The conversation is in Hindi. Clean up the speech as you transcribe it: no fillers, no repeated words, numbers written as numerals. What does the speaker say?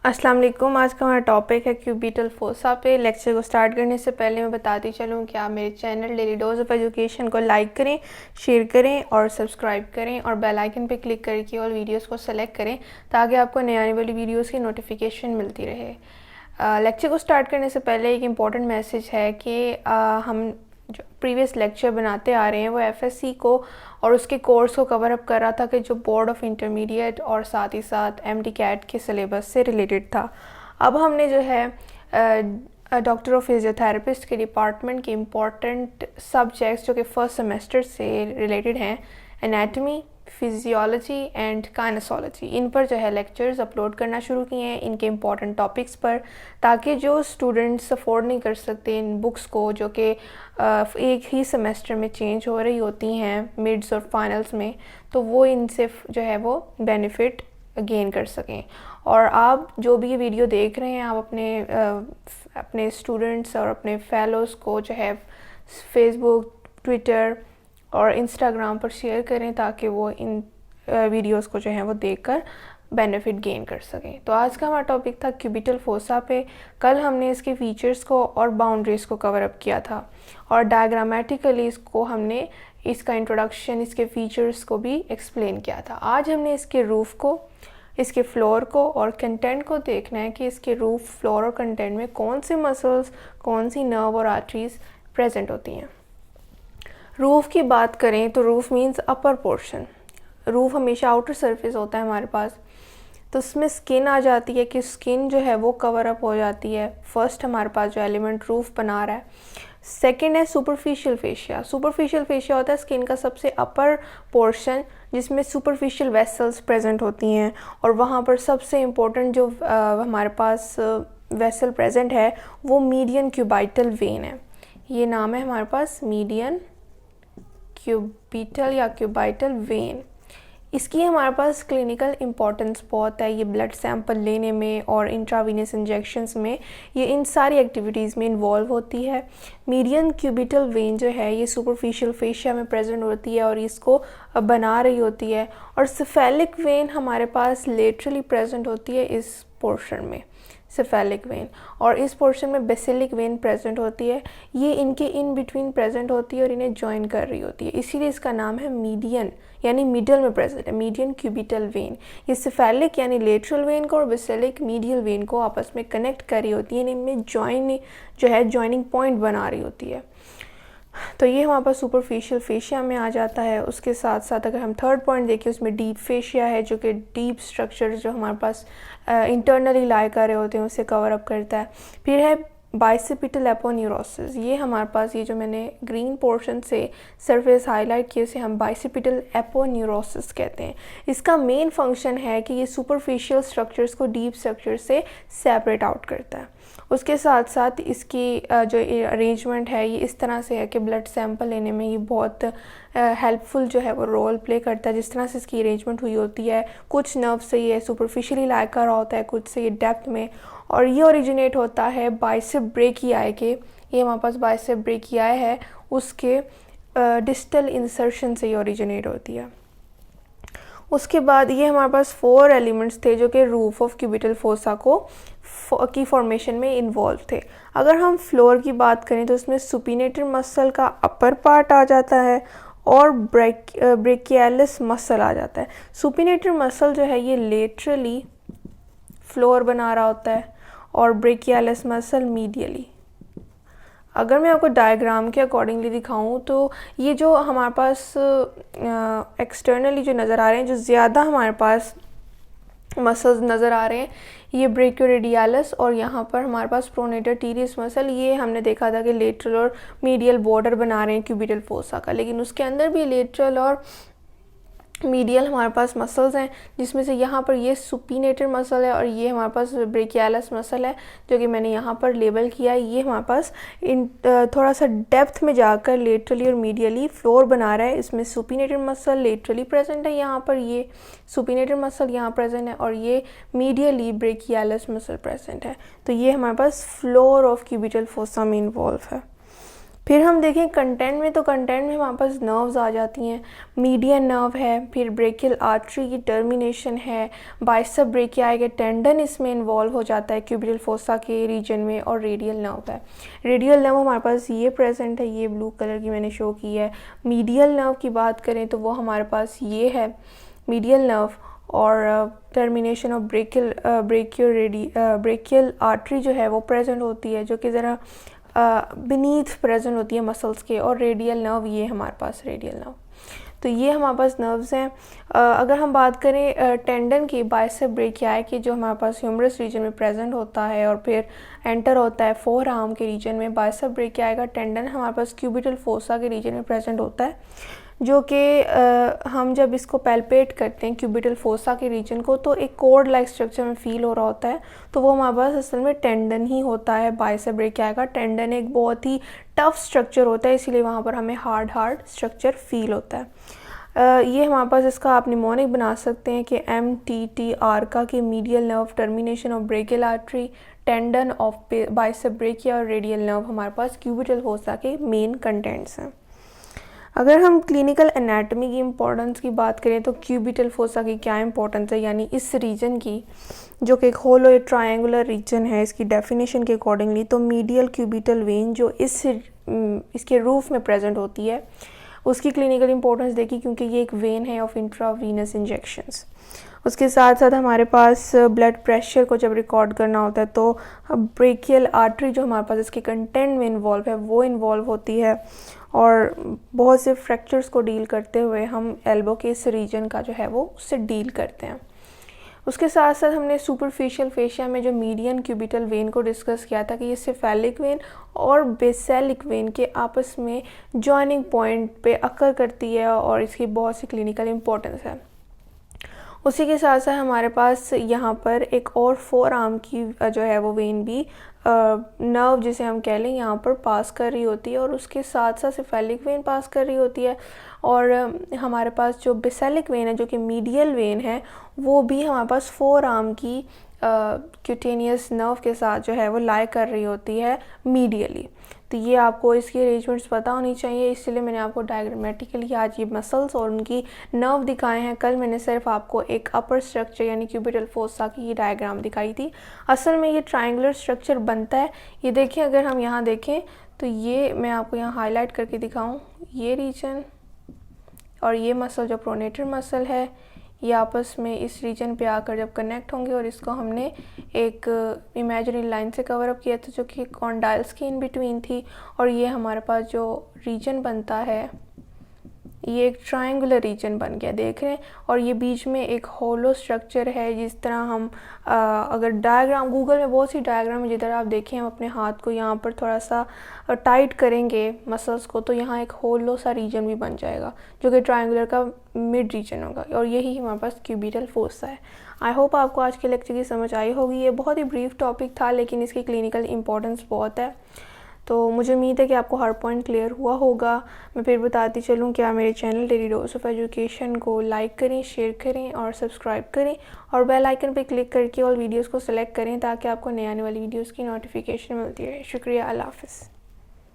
अस्सलाम वालेकुम। आज का हमारा टॉपिक है क्यूबिटल फोसा पे। लेक्चर को स्टार्ट करने से पहले मैं बताती चलूँ कि आप मेरे channel daily dose of education को लाइक करें, शेयर करें और सब्सक्राइब करें और बेल आइकन पे क्लिक करके और वीडियोस को सेलेक्ट करें ताकि आपको नई आने वाली वीडियोस की नोटिफिकेशन मिलती रहे। लेक्चर को स्टार्ट करने से पहले एक इम्पॉर्टेंट मैसेज है कि हम जो प्रीवियस लेक्चर बनाते आ रहे हैं वो एफएससी को और उसके कोर्स को कवर अप कर रहा था कि जो बोर्ड ऑफ इंटरमीडिएट और साथ ही साथ एमडी कैट के सिलेबस से रिलेटेड था। अब हमने जो है डॉक्टर ऑफ फिजियोथेरेपिस्ट के डिपार्टमेंट के इम्पॉर्टेंट सब्जेक्ट्स जो कि फर्स्ट सेमेस्टर से रिलेटेड हैं, एनाटमी, फिजियोलॉजी एंड काइनेसोलॉजी, इन पर जो है लेक्चर्स अपलोड करना शुरू किए हैं इनके इम्पॉर्टेंट टॉपिक्स पर, ताकि जो स्टूडेंट्स अफोर्ड नहीं कर सकते इन बुक्स को जो कि एक ही सेमेस्टर में चेंज हो रही होती हैं मिड्स और फाइनल्स में, तो वो इनसे जो है वो बेनिफिट गेन कर सकें। और आप जो भी ये वीडियो देख रहे हैं आप अपने स्टूडेंट्स और अपने फेलोज़ को जो है फेसबुक, ट्विटर और इंस्टाग्राम पर शेयर करें ताकि वो इन वीडियोस को जो है वो देखकर बेनिफिट गेन कर सकें। तो आज का हमारा टॉपिक था क्यूबिटल फोसा पे। कल हमने इसके फीचर्स को और बाउंड्रीज़ को कवर अप किया था और डायग्रामेटिकली इसको हमने इसका इंट्रोडक्शन, इसके फीचर्स को भी एक्सप्लेन किया था। आज हमने इसके रूफ़ को, इसके फ्लोर को और कंटेंट को देखना है कि इसके रूफ़, फ्लोर और कंटेंट में कौन से मसल्स, कौन सी नर्व और आर्टरीज प्रेजेंट होती हैं। रूफ़ की बात करें तो roof means upper portion. Roof हमेशा आउटर सरफेस होता है हमारे पास, तो उसमें स्किन आ जाती है कि स्किन जो है वो कवर अप हो जाती है। फर्स्ट हमारे पास जो एलिमेंट रूफ़ बना रहा है। सेकंड है सुपरफिशियल फेशिया। सुपरफिशियल फेशिया होता है स्किन का सबसे अपर पोर्शन जिसमें सुपरफिशियल वेसल्स प्रेजेंट होती हैं, और वहाँ पर सबसे इम्पोर्टेंट जो हमारे पास वेसल प्रेजेंट है वो मीडियन क्यूबाइटल वेन है। ये नाम है हमारे पास मीडियन क्यूबिटल या क्यूबाइटल वेन। इसकी हमारे पास क्लिनिकल इम्पॉर्टेंस बहुत है। ये ब्लड सैंपल लेने में और इंट्रावीनस इंजेक्शंस में, ये इन सारी एक्टिविटीज़ में इन्वॉल्व होती है। मीडियन क्यूबिटल वेन जो है ये सुपरफिशियल फेशिया में प्रेजेंट होती है और इसको बना रही होती है। और सेफेलिक वेन हमारे पास लेटरली प्रेजेंट होती है इस पोर्शन में, सेफेलिक वेन, और इस पोर्शन में बेसिलिक वेन प्रेजेंट होती है। ये इनके इन बिटवीन प्रेजेंट होती है और इन्हें जॉइन कर रही होती है, इसीलिए इसका नाम है मीडियन, यानी मिडल में प्रेजेंट है, मीडियन क्यूबिटल वेन। ये सेफेलिक यानी लेटरल वेन को और बेसिलिक मीडियल वेन को आपस में कनेक्ट कर रही होती है, इनमें जॉइन जो है जॉइनिंग पॉइंट बना रही होती है। तो ये हमारे पास सुपरफिशियल फेशिया में आ जाता है। उसके साथ साथ अगर हम थर्ड पॉइंट देखें उसमें डीप फेशिया है, जो कि डीप स्ट्रक्चर जो हमारे पास इंटरनली लाई कर रहे होते हैं उसे कवर अप करता है। फिर है बाइसिपिटल एपोन्यूरोसिस। ये हमारे पास, ये जो मैंने ग्रीन पोर्शन से सरफेस हाईलाइट किए उसे हम बाइसिपिटल एपोन्यूरोसिस कहते हैं। इसका मेन फंक्शन है कि ये सुपरफिशियल स्ट्रक्चर्स को डीप स्ट्रक्चर से सेपरेट आउट करता है। उसके साथ साथ इसकी जो अरेंजमेंट है ये इस तरह से है कि ब्लड सैंपल लेने में ये बहुत हेल्पफुल जो है वो रोल प्ले करता है। जिस तरह से इसकी अरेंजमेंट हुई होती है, कुछ नर्व से ये सुपरफिशियली लाई कर रहा होता है, कुछ से ये डेप्थ में, और ये ओरिजिनेट होता है बाइसेप ब्रेकियाई के। ये हमारे पास बाइसेप ब्रेकियाई है, उसके डिस्टल इंसर्शन से ये ओरिजिनेट होती है। उसके बाद ये हमारे पास 4 एलिमेंट्स थे जो कि रूफ ऑफ क्यूबिटल फोसा की फॉर्मेशन में इन्वॉल्व थे। अगर हम फ्लोर की बात करें तो उसमें सुपिनेटर मसल का अपर पार्ट आ जाता है और ब्रेकियालिस मसल आ जाता है। सुपिनेटर मसल जो है ये लेटरली फ्लोर बना रहा होता है और ब्रेकियालिस मसल मीडियली। अगर मैं आपको डायग्राम के अकॉर्डिंगली दिखाऊं तो ये जो हमारे पास एक्सटर्नली जो नज़र आ रहे हैं, जो ज़्यादा हमारे पास मसल्स नज़र आ रहे हैं, ये ब्रेकियोरेडियालिस और यहाँ पर हमारे पास प्रोनेटर टीरियस मसल, ये हमने देखा था कि लेटरल और मीडियल बॉर्डर बना रहे हैं क्यूबिटल फोसा का, लेकिन उसके अंदर भी लेटरल और मीडियल हमारे पास मसल्स हैं, जिसमें से यहाँ पर ये सुपिनेटर मसल है और ये हमारे पास ब्रेकियालिस मसल है जो कि मैंने यहाँ पर लेबल किया है। ये हमारे पास थोड़ा सा डेप्थ में जाकर लेटरली और मीडियली फ्लोर बना रहा है। इसमें सुपिनेटर मसल लेटरली प्रेजेंट है, यहाँ पर ये सुपिनेटर मसल यहाँ प्रेजेंट है और ये मीडियली ब्रेकियालिस मसल प्रेजेंट है। तो ये हमारे पास फ्लोर ऑफ क्यूबिटल फोसा में इन्वॉल्व है। फिर हम देखें कंटेंट में, तो कंटेंट में हमारे पास नर्व्स आ जाती हैं। मीडियन नर्व है, फिर ब्रेकियल आर्टरी की टर्मिनेशन है, बाइसेप ब्रेकियाई के टेंडन इसमें इन्वॉल्व हो जाता है क्यूबिटल फोसा के रीजन में, और रेडियल नर्व है। रेडियल नर्व हमारे पास ये प्रेजेंट है, ये ब्लू कलर की मैंने शो की है। मीडियल नर्व की बात करें तो वो हमारे पास ये है मीडियल नर्व, और टर्मिनेशन ऑफ ब्रेकियल आर्टरी जो है वो प्रेजेंट होती है, जो कि ज़रा बीनीथ प्रेजेंट होती है मसल्स के, और रेडियल नर्व ये हमारे पास रेडियल नर्व। तो ये हमारे पास नर्व्स हैं। अगर हम बात करें टेंडन की, बाइसेप ब्रेकियाई की, जो हमारे पास ह्यूमरस रीजन में प्रेजेंट होता है और फिर एंटर होता है फोर आर्म के रीजन में। बाइसेप ब्रेकियाई का टेंडन हमारे पास क्यूबिटल फोसा के रीजन में प्रेजेंट होता है, जो कि हम जब इसको पैल्पेट करते हैं क्यूबिटल फोसा के रीजन को, तो एक कोर्ड लाइक स्ट्रक्चर में फील हो रहा होता है, तो वो हमारे पास असल में टेंडन ही होता है। बाइसेप ब्रेकियाई का टेंडन एक बहुत ही टफ स्ट्रक्चर होता है, इसीलिए वहाँ पर हमें हार्ड स्ट्रक्चर फील होता है। ये हमारे पास इसका आप निमोनिक बना सकते हैं कि MTTR का, कि medial nerve termination of brachial artery, tendon of bicep brachia और रेडियल नर्व हमारे पास क्यूबिटल फोसा के मेन कंटेंट्स हैं। अगर हम क्लिनिकल एनाटॉमी की इम्पोर्टेंस की बात करें तो क्यूबिटल फोसा की क्या इम्पोर्टेंस है, यानी इस रीजन की, जो कि एक होलो ट्रायंगुलर रीजन है इसकी डेफिनेशन के अकॉर्डिंगली, तो मीडियल क्यूबिटल वेन जो इसके रूफ में प्रेजेंट होती है, उसकी क्लिनिकल इंपॉर्टेंस देखी, क्योंकि ये एक वेन है ऑफ इंट्रावीनस इंजेक्शंस। उसके साथ साथ हमारे पास ब्लड प्रेशर को जब रिकॉर्ड करना होता है तो ब्रेकियल आर्टरी जो हमारे पास इसके कंटेंट में इन्वॉल्व है वो इन्वॉल्व होती है, और बहुत से फ्रैक्चर्स को डील करते हुए हम एल्बो के इस रीजन का जो है वो उससे डील करते हैं। उसके साथ साथ हमने सुपरफिशियल फेशिया में जो मीडियन क्यूबिटल वेन को डिस्कस किया था कि ये सेफेलिक वेन और बेसेलिक वेन के आपस में जॉइनिंग पॉइंट पे अकर करती है, और इसकी बहुत सी क्लिनिकल इंपॉर्टेंस है। उसी के साथ साथ हमारे पास यहाँ पर एक और फोर आर्म की जो है वो वेन भी नर्व जिसे हम कह लें यहाँ पर पास कर रही होती है, और उसके साथ साथ सेफेलिक वेन पास कर रही होती है। और हमारे पास जो बेसेलिक वेन है, जो कि मीडियल वेन है, वो भी हमारे पास फोर आर्म की क्यूटेनियस नर्व के साथ जो है वो लाई कर रही होती है मीडियली। तो ये आपको इसकी अरेंजमेंट्स पता होनी चाहिए, इसलिए मैंने आपको डायग्रामेटिकली आज ये मसल्स और उनकी नर्व दिखाए हैं। कल मैंने सिर्फ आपको एक अपर स्ट्रक्चर यानी क्यूबिटल फोसा की डायग्राम दिखाई थी। असल में ये ट्रायंगुलर स्ट्रक्चर बनता है। ये देखें, अगर हम यहाँ देखें तो ये मैं आपको यहाँ हाईलाइट करके दिखाऊँ, ये रीजन और ये मसल जो प्रोनेटर मसल है, ये आपस में इस रीजन पे आकर जब कनेक्ट होंगे, और इसको हमने एक इमेजिनरी लाइन से कवर अप किया था जो कि कॉन्डाइल्स की इन बिटवीन थी, और ये हमारे पास जो रीजन बनता है ये एक ट्रायंगुलर रीजन बन गया, देख रहे हैं। और ये बीच में एक होलो स्ट्रक्चर है, जिस तरह हम अगर डायग्राम गूगल में बहुत सी डायग्राम है, जिधर आप देखें हम अपने हाथ को यहाँ पर थोड़ा सा टाइट करेंगे मसल्स को, तो यहाँ एक होलो सा रीजन भी बन जाएगा जो कि ट्रायंगुलर का मिड रीजन होगा, और यही हमारे पास क्यूबिटल फोसा है। आई होप आपको आज के लेक्चर की समझ आई होगी। ये बहुत ही ब्रीफ टॉपिक था, लेकिन इसकी क्लिनिकल इंपॉर्टेंस बहुत है, तो मुझे उम्मीद है कि आपको हर पॉइंट क्लियर हुआ होगा। मैं फिर बताती चलूँ कि आप मेरे channel daily dose of education को लाइक करें, शेयर करें और सब्सक्राइब करें, और बेल आइकन पर क्लिक करके ऑल वीडियोस को सिलेक्ट करें ताकि आपको नए आने वाली वीडियोस की नोटिफिकेशन मिलती रहे। शुक्रिया, अल्लाह हाफ़िज़।